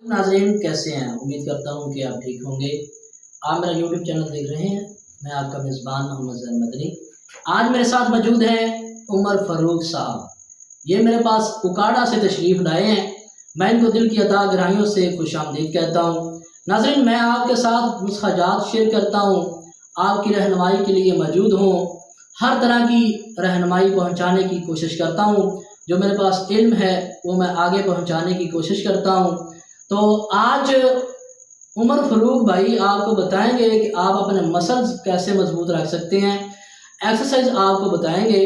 नाज़रीन कैसे हैं? उम्मीद करता हूँ कि आप ठीक होंगे। आप मेरा यूट्यूब चैनल देख रहे हैं। मैं आपका मेज़बान मोहम्मद ज़ैन मदनी। आज मेरे साथ मौजूद हैं उमर फ़ारूक साहब। ये मेरे पास उकाड़ा से तशरीफ़ लाए हैं। मैं इनको दिल की अता गहराइयों से खुशामदीद कहता हूँ। नाज़रीन, मैं आपके साथ नुस्ख़ाजात शेयर करता हूँ, आपकी रहनुमाई के लिए मौजूद हूँ। हर तरह की रहनुमाई पहुँचाने की कोशिश करता हूँ। जो मेरे पास इल्म है वो मैं आगे पहुँचाने की कोशिश करता हूँ। तो आज उमर फ़ारूक भाई आपको बताएंगे कि आप अपने मसल्स कैसे मजबूत रख सकते हैं। एक्सरसाइज आपको बताएंगे।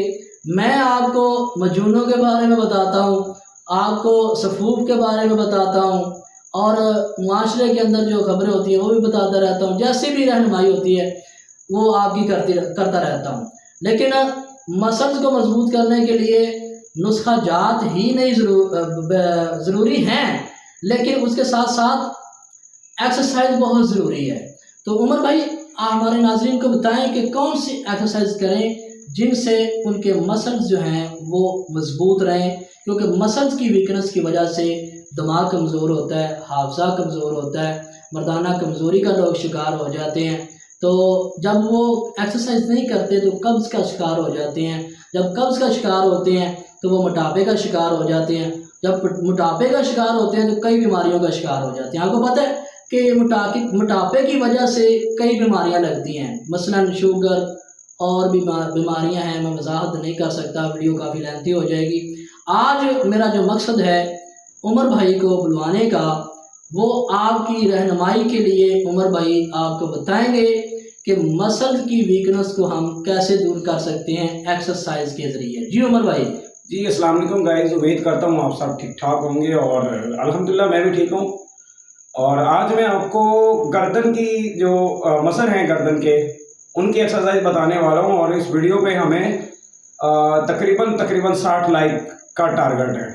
मैं आपको मजूनों के बारे में बताता हूँ, आपको सफूफ के बारे में बताता हूँ और मुआशरे के अंदर जो खबरें होती हैं वो भी बताता रहता हूँ। जैसी भी रहनुमाई होती है वो आपकी करता रहता हूँ। लेकिन मसल्स को मजबूत करने के लिए नुस्खा जात ही नहीं ज़रूरी हैं, लेकिन उसके साथ साथ एक्सरसाइज बहुत ज़रूरी है। तो उमर भाई, आप हमारे नाज़रीन को बताएं कि कौन सी एक्सरसाइज करें जिनसे उनके मसल्स जो हैं वो मजबूत रहें, क्योंकि मसल्स की वीकनेस की वजह से दिमाग कमज़ोर होता है, हाफ़ज़ा कमज़ोर होता है, मर्दाना कमज़ोरी का लोग शिकार हो जाते हैं। तो जब वो एक्सरसाइज नहीं करते तो कब्ज़ का शिकार हो जाते हैं। जब कब्ज़ का शिकार होते हैं तो वो मोटापे का शिकार हो जाते हैं। जब मोटापे का शिकार होते हैं तो कई बीमारियों का शिकार हो जाते हैं। आपको पता है कि मोटापे की वजह से कई बीमारियां लगती हैं, मसलन शुगर और भी बीमारियां हैं। मैं वजाहत नहीं कर सकता, वीडियो काफ़ी लेंथी हो जाएगी। आज मेरा जो मकसद है उमर भाई को बुलवाने का, वो आपकी रहनुमाई के लिए उमर भाई आपको बताएंगे कि मसल की वीकनेस को हम कैसे दूर कर सकते हैं एक्सरसाइज के ज़रिए। जी उमर भाई। जी अस्सलाम वालेकुम गाइस, उम्मीद करता हूँ आप सब ठीक ठाक होंगे और अल्हम्दुलिल्लाह मैं भी ठीक हूँ। और आज मैं आपको गर्दन की जो मसल हैं गर्दन के, उनकी एक्सरसाइज बताने वाला हूँ। और इस वीडियो पे हमें तकरीबन 60 लाइक का टारगेट है।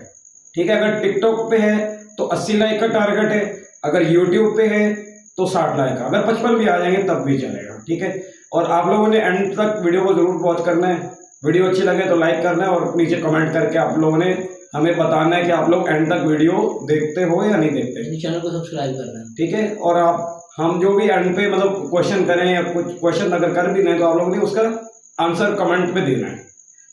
ठीक है, अगर टिकटॉक पे है तो 80 लाइक का टारगेट है, अगर यूट्यूब पे है तो 60 लाइक का, अगर 55 भी आ जाएंगे तब भी चलेगा। ठीक है, और आप लोगों ने एंड तक वीडियो को ज़रूर वॉच करना है। वीडियो अच्छी लगे तो लाइक करना है और नीचे कमेंट करके आप लोगों ने हमें बताना है कि आप लोग एंड तक वीडियो देखते हो या नहीं देखते। चैनल को सब्सक्राइब करना है। ठीक है, और हम जो भी एंड पे मतलब क्वेश्चन करें या कुछ क्वेश्चन अगर कर भी नहीं तो आप लोगों ने उसका आंसर कमेंट में देना है।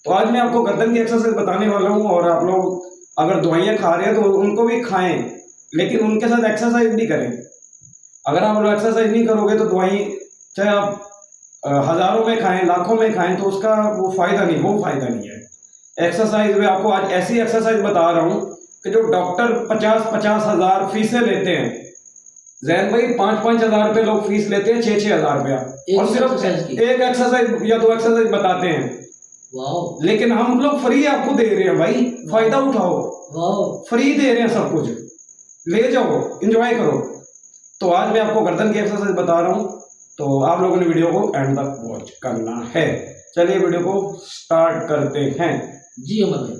तो आज मैं आपको गर्दन की एक्सरसाइज बताने वाला हूँ। और आप लोग अगर दवाइयाँ खा रहे हैं तो उनको भी खाएं, लेकिन उनके साथ एक्सरसाइज भी करें। अगर आप लोग एक्सरसाइज नहीं करोगे तो दवाई चाहे आप हज़ारों में खाएं, लाखों में खाएं, तो उसका वो फायदा नहीं है। एक्सरसाइज में आपको आज ऐसी एक्सरसाइज बता रहा हूँ कि जो डॉक्टर 50-50 हज़ार फीसें लेते हैं। जैन भाई 5-5 हज़ार रुपये लोग फीस लेते हैं, 6-6 हज़ार रुपया, और सिर्फ एक एक्सरसाइज या 2 एक्सरसाइज बताते हैं। वाह, लेकिन हम लोग फ्री आपको दे रहे हैं भाई, फायदा उठाओ। वाह, फ्री दे रहे हैं, सब कुछ ले जाओ, एंजॉय करो। तो आज मैं आपको गर्दन की एक्सरसाइज बता रहा हूँ, तो आप लोगों ने वीडियो को एंड तक वॉच करना है। चलिए वीडियो को स्टार्ट करते हैं। जी अमर भाई,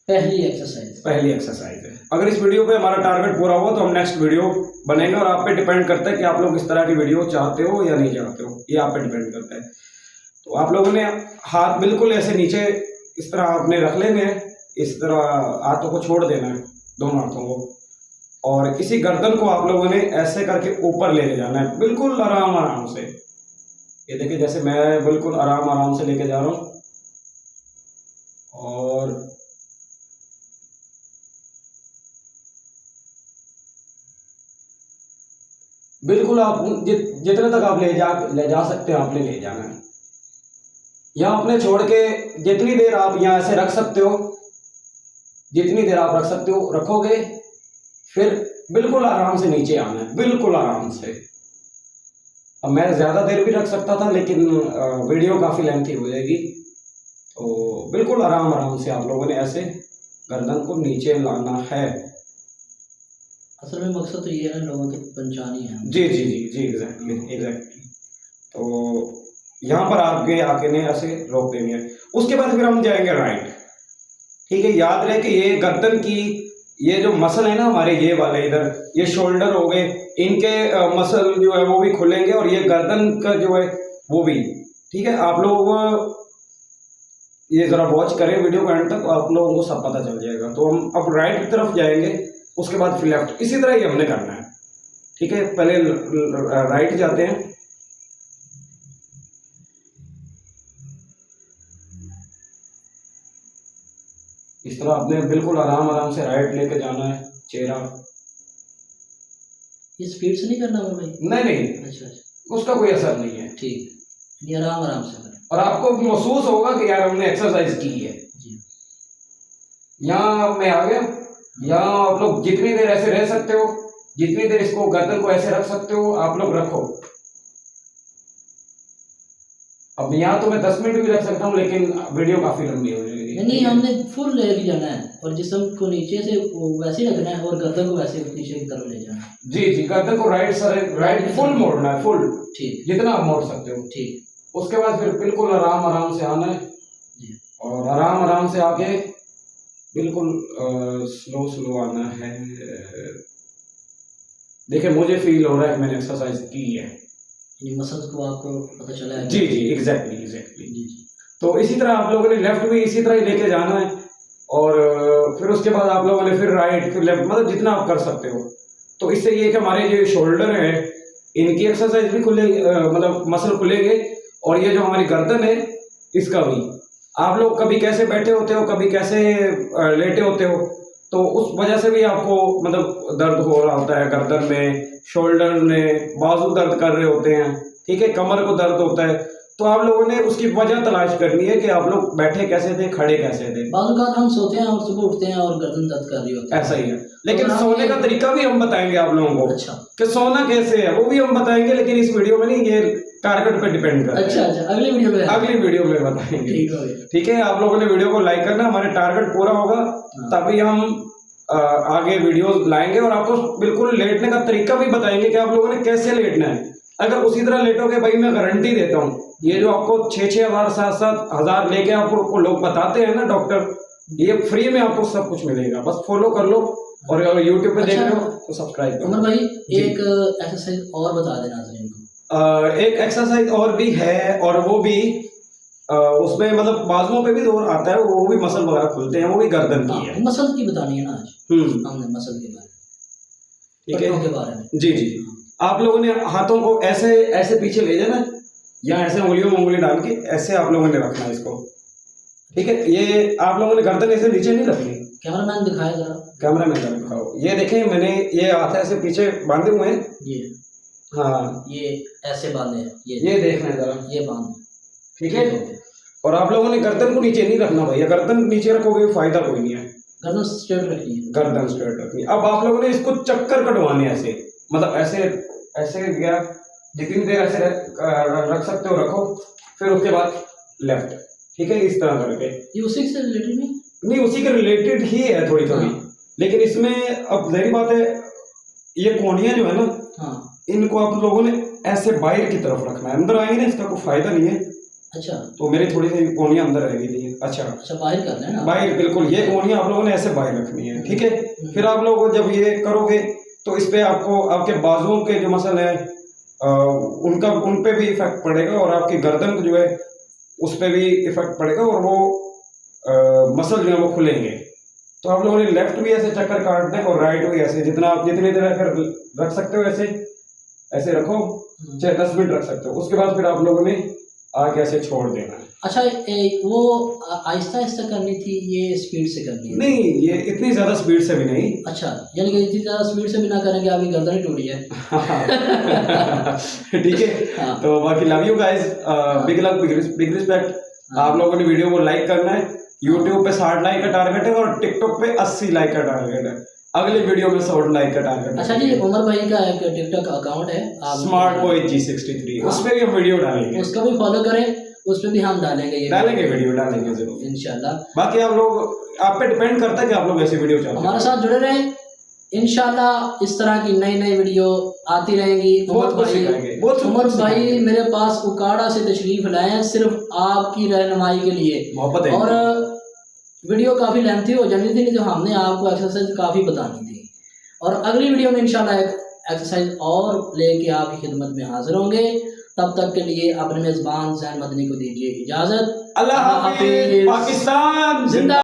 पहली एक्सरसाइज है। अगर इस वीडियो पे हमारा टारगेट पूरा हुआ तो हम नेक्स्ट वीडियो बनेंगे, और आप पे डिपेंड करता है कि आप लोग इस तरह की वीडियो चाहते हो या नहीं चाहते हो, ये आप पे डिपेंड करता है। तो आप लोगों ने हाथ बिल्कुल ऐसे नीचे इस तरह आपने रख लेने हैं, इस तरह हाथों को छोड़ देना है, दोनों हाथों को, और इसी गर्दन को आप लोगों ने ऐसे करके ऊपर ले जाना है, बिल्कुल आराम से। ये देखिए, जैसे मैं बिल्कुल आराम से लेके जा रहा हूँ। और बिल्कुल आप जितने तक आप ले जा सकते हैं आपने ले जाना है। यहाँ अपने छोड़ के जितनी देर आप यहाँ ऐसे रख सकते हो, जितनी देर आप रख सकते हो रखोगे, फिर बिल्कुल आराम से नीचे आना है, बिल्कुल आराम से। अब मैं ज़्यादा देर भी रख सकता था, लेकिन वीडियो काफ़ी लेंथी हो जाएगी, तो बिल्कुल आराम से आप लोगों ने ऐसे गर्दन को नीचे लाना है। असल में मकसद तो ये है लोगों तक पहुंचानी है। जी जी जी जी, एग्जैक्टली। तो यहाँ पर आके ने ऐसे रोक देनी है। उसके बाद फिर हम जाएंगे राइट। ठीक है, याद रहे कि ये गर्दन की ये जो मसल है ना हमारे, ये वाले इधर, ये शोल्डर हो गए, इनके मसल जो है वो भी खुलेंगे, और ये गर्दन का जो है वो भी। ठीक है, आप लोग ये ज़रा वॉच करें वीडियो को एंड तक, आप लोगों को सब पता चल जाएगा। तो हम अब राइट की तरफ जाएंगे, उसके बाद फिर लेफ्ट, इसी तरह ही हमने करना है। ठीक है, पहले राइट जाते हैं, इस तरह आपने बिल्कुल आराम आराम से राइट लेके जाना है चेहरा। ये स्पीड से नहीं करना भाई? नहीं नहीं, अच्छा अच्छा, उसका कोई असर नहीं है। ठीक, ये आराम आराम से करें। और आपको महसूस होगा कि यार हमने एक्सरसाइज की है। जी, यहाँ मैं आ गया, यहाँ आप लोग जितनी देर ऐसे रह सकते हो, जितनी देर इसको गर्दन को ऐसे रख सकते हो आप लोग रखो। अब यहाँ तो मैं 10 मिनट भी रख सकता हूँ, लेकिन वीडियो काफी लंबी हो जाएगी। नहीं, हमने फुल लेके जाना है और जिस्म को नीचे से वैसे ही रखना है और गर्दन को वैसे पीछे की तरफ ले जाना है। जी जी, गर्दन को राइट फुल मोड़ना है, फुल, ठीक, जितना आप मोड़ सकते हो। ठीक। उसके बाद फिर बिल्कुल आराम आराम से आना है जी, और आराम आराम से आके बिल्कुल स्लो स्लो आना है। देखिए मुझे फील हो रहा है कि मैंने एक्सरसाइज की है। ये मसल्स को आपको पता चला है? जी जी, एग्जैक्टली एग्जैक्टली। जी जी। तो इसी तरह आप लोगों ने लेफ्ट भी इसी तरह ही लेके जाना है और फिर उसके बाद आप लोगों ने फिर राइट फिर लेफ्ट, मतलब जितना आप कर सकते हो। तो इससे ये कि हमारे जो शोल्डर है इनकी एक्सरसाइज भी खुले, मतलब मसल खुलेंगे, और ये जो हमारी गर्दन है इसका भी। आप लोग कभी कैसे बैठे होते हो, कभी कैसे लेटे होते हो, तो उस वजह से भी आपको मतलब दर्द हो रहा होता है गर्दन में, शोल्डर में, बाजू दर्द कर रहे होते हैं, ठीक है, कमर को दर्द होता है। तो आप लोगों ने उसकी वजह तलाश करनी है कि आप लोग बैठे कैसे थे, खड़े कैसे थे। बाज़ हम सोते हैं और सुबह उठते हैं और गर्दन दर्द कर रही होती है। ऐसा ही है, लेकिन तो सोने का तरीका भी हम बताएंगे आप लोगों को। अच्छा, कि सोना कैसे है वो भी हम बताएंगे, लेकिन इस वीडियो में नहीं, ये टारगेट पे डिपेंड करता है। अच्छा अच्छा, अगली वीडियो में, अगली वीडियो में बताएंगे। ठीक हो गया। ठीक है, आप लोगों ने वीडियो को लाइक करना, हमारे टारगेट पूरा होगा तभी हम आगे वीडियो लाएंगे और आपको बिल्कुल लेटने का तरीका भी बताएंगे कि आप लोगों ने कैसे लेटना है। अगर उसी तरह लेटोगे भाई, मैं गारंटी देता हूँ, ये जो आपको 6-6 हज़ार 7-7 हज़ार लेके आपको लोग बताते हैं ना डॉक्टर, ये फ्री में आपको सब कुछ मिलेगा। बस फॉलो कर लो, और अगर यूट्यूब पे देख रहे हो तो सब्सक्राइब करो। उमर भाई एक एक्सरसाइज और बता देना नाज़रीन को। एक एक्सरसाइज और भी है, और वो भी उसमें मतलब बाजुओं पे भी जोर आता है, वो भी मसल वगैरह खुलते हैं, वो भी गर्दन की है। मसल की बतानी है ना आज हमने, मसल के बारे में, ठीक है, के बारे में। जी जी। आप लोगों ने हाथों को ऐसे ऐसे पीछे ले जाना, या ऐसे उंगलियों में उंगली डाल के ऐसे आप लोगों ने रखना है इसको, ठीक है। ये आप लोगों ने गर्दन ऐसे नीचे नहीं रखनी। कैमरामैन दिखाए जरा, कैमरामैन का दिखाओ। ये देखें, मैंने ये हाथ ऐसे पीछे बांधे हुए हैं, ये, हाँ ये ऐसे बांधे हैं, ये देखना है जरा, ये बांधे, ठीक है। और आप लोगों ने गर्दन को नीचे नहीं रखना भैया, गर्दन नीचे रखोगे फायदा कोई नहीं है, गर्दन स्ट्रेट रखनी है, गर्दन स्ट्रेट रखनी है। अब आप लोगों ने इसको चक्कर कटवाने ऐसे, मतलब ऐसे ऐसे गया, जितनी देर ऐसे रख सकते हो रखो, फिर उसके बाद लेफ्ट, ठीक है, इस तरह करके। ये उसी से रिलेटेड नहीं, उसी के रिलेटेड ही है थोड़ी थोड़ी, लेकिन इसमें अब जाहिर बात है, ये कोहनियां जो है ना, इनको आप लोगों ने ऐसे बाहर की तरफ रखना है, अंदर आएंगे ना इसका कोई फायदा नहीं है। अच्छा, तो मेरी थोड़ी सी कोहनियां अंदर रह गई थी। अच्छा, बाहर कर लेना, बाहर, बिल्कुल, ये कोहनियां आप लोगों ने ऐसे बाहर रखनी है, ठीक है। फिर आप लोग जब ये करोगे तो इस पे आपको आपके बाजुओं के जो मसल है उन पे भी इफेक्ट पड़ेगा, और आपकी गर्दन जो है उस पे भी इफेक्ट पड़ेगा, और वो मसल जो है वो खुलेंगे। तो आप लोगों ने लेफ्ट भी ऐसे चक्कर काटना है और राइट भी ऐसे, जितना आप जितनी देर रख सकते हो ऐसे ऐसे रखो, चाहे 10 मिनट रख सकते हो। उसके बाद फिर आप लोगों ने आगे ऐसे छोड़ देना है। अच्छा, वो आहिस्ता आहिस्ता करनी थी, ये स्पीड से करनी है? नहीं, ये इतनी ज्यादा स्पीड से भी नहीं। अच्छा, यानी कि इतनी ज्यादा स्पीड से भी ना करेंगे, आपकी गर्दन ही टूट जाए। ठीक है, तो बाकी love you guys, big love, big respect. आप लोगों ने वीडियो को लाइक करना है। यूट्यूब पे 60 लाइक का टारगेट है और टिकटॉक पे 80 लाइक का टारगेट है। अगले वीडियो में 100 लाइक का टारगेट है। अच्छा जी, उमर भाई का एक टिकटॉक अकाउंट है, स्मार्ट बॉय G63, उस पे भी हम वीडियो डालेंगे, उसका भी फॉलो करें, उस पे भी हम डालेंगे, ये डालेंगे वीडियो, डालेंगे जरूर इंशाल्लाह। बाकी आप लोग, आप पे डिपेंड करता है कि आप लोग ऐसी वीडियो चाहते हैं। हमारे साथ जुड़े रहें, इंशाल्लाह इस तरह की नई नई वीडियो आती रहेंगी। उमर भाई मेरे पास उकाड़ा से तशरीफ लाए हैं सिर्फ आपकी रहनुमाई के लिए, मोहब्बत है। और वीडियो काफ़ी लेंथी हो जानी थी, नहीं तो हमने आपको एक्सरसाइज काफ़ी बतानी थी। और अगली वीडियो में इंशाल्लाह एक एक्सरसाइज और लेके आपकी खिदमत में हाजिर होंगे। तब तक के लिए अपने मेजबान ज़ैन मदनी को दीजिए इजाज़त। अल्लाह हाफिज़। पाकिस्तान जिंदा।